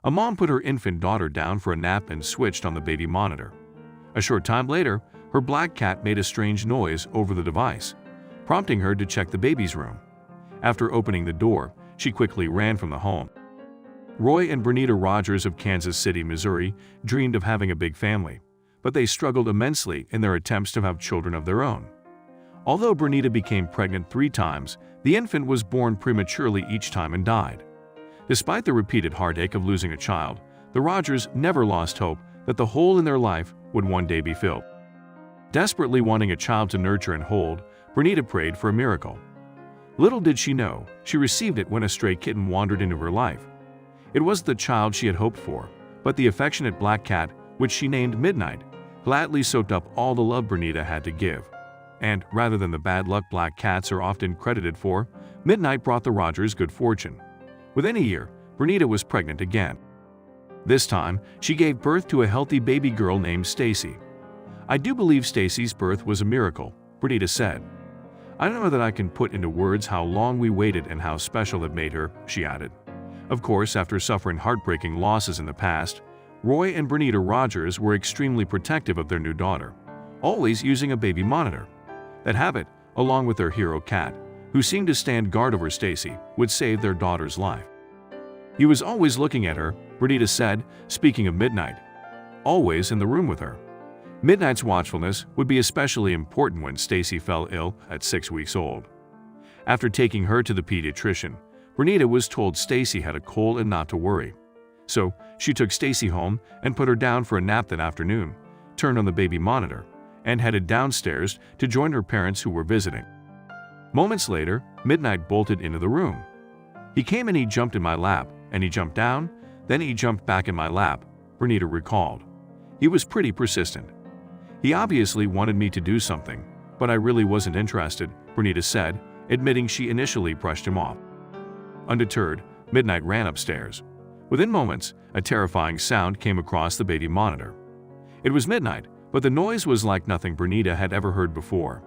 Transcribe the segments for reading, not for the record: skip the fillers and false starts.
A mom put her infant daughter down for a nap and switched on the baby monitor. A short time later, her black cat made a strange noise over the device, prompting her to check the baby's room. After opening the door, she quickly ran from the home. Roy and Bernita Rogers of Kansas City, Missouri, dreamed of having a big family, but they struggled immensely in their attempts to have children of their own. Although Bernita became pregnant 3 times, the infant was born prematurely each time and died. Despite the repeated heartache of losing a child, the Rogers never lost hope that the hole in their life would one day be filled. Desperately wanting a child to nurture and hold, Bernita prayed for a miracle. Little did she know, she received it when a stray kitten wandered into her life. It was the child she had hoped for, but the affectionate black cat, which she named Midnight, gladly soaked up all the love Bernita had to give. And, rather than the bad luck black cats are often credited for, Midnight brought the Rogers good fortune. Within a year, Bernita was pregnant again. This time, she gave birth to a healthy baby girl named Stacy. "I do believe Stacy's birth was a miracle," Bernita said. "I don't know that I can put into words how long we waited and how special it made her," she added. Of course, after suffering heartbreaking losses in the past, Roy and Bernita Rogers were extremely protective of their new daughter, always using a baby monitor. That habit, along with their hero cat, who seemed to stand guard over Stacy, would save their daughter's life. "He was always looking at her," Bernita said, speaking of Midnight. "Always in the room with her." Midnight's watchfulness would be especially important when Stacy fell ill at 6 weeks old. After taking her to the pediatrician, Bernita was told Stacy had a cold and not to worry. So she took Stacy home and put her down for a nap that afternoon, turned on the baby monitor, and headed downstairs to join her parents who were visiting. Moments later, Midnight bolted into the room. "He came and he jumped in my lap, and he jumped down, then he jumped back in my lap," Bernita recalled. "He was pretty persistent. He obviously wanted me to do something, but I really wasn't interested," Bernita said, admitting she initially brushed him off. Undeterred, Midnight ran upstairs. Within moments, a terrifying sound came across the baby monitor. It was Midnight, but the noise was like nothing Bernita had ever heard before.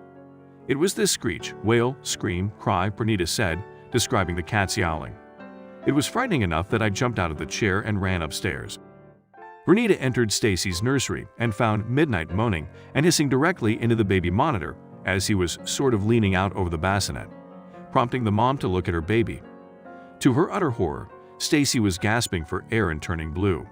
"It was this screech, wail, scream, cry," Bernita said, describing the cat's yowling. "It was frightening enough that I jumped out of the chair and ran upstairs." Bernita entered Stacy's nursery and found Midnight moaning and hissing directly into the baby monitor as he was sort of leaning out over the bassinet, prompting the mom to look at her baby. To her utter horror, Stacy was gasping for air and turning blue.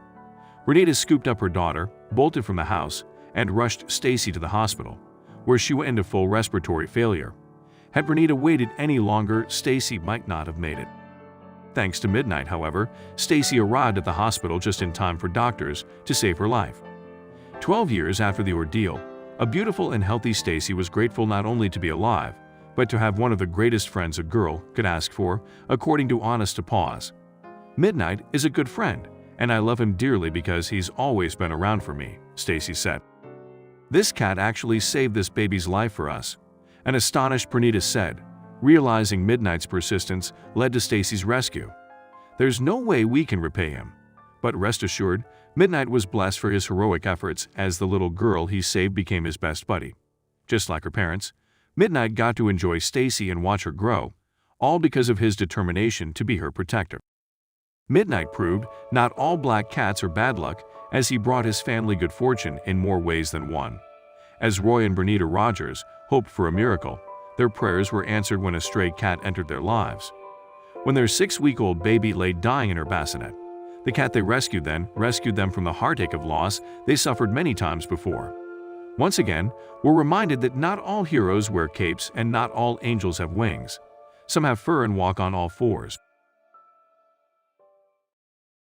Bernita scooped up her daughter, bolted from the house, and rushed Stacy to the hospital, where she went into full respiratory failure. Had Bernita waited any longer, Stacy might not have made it. Thanks to Midnight, however, Stacy arrived at the hospital just in time for doctors to save her life. 12 years after the ordeal, a beautiful and healthy Stacy was grateful not only to be alive, but to have one of the greatest friends a girl could ask for, according to Honest to Paws. "Midnight is a good friend, and I love him dearly because he's always been around for me," Stacy said. "This cat actually saved this baby's life for us," an astonished Bernita said, realizing Midnight's persistence led to Stacy's rescue. "There's no way we can repay him. But rest assured, Midnight was blessed for his heroic efforts as the little girl he saved became his best buddy. Just like her parents, Midnight got to enjoy Stacy and watch her grow, all because of his determination to be her protector." Midnight proved not all black cats are bad luck, as he brought his family good fortune in more ways than one. As Roy and Bernita Rogers hoped for a miracle, their prayers were answered when a stray cat entered their lives. When their 6-week-old baby lay dying in her bassinet, the cat they rescued them from the heartache of loss they suffered many times before. Once again, we're reminded that not all heroes wear capes and not all angels have wings. Some have fur and walk on all fours.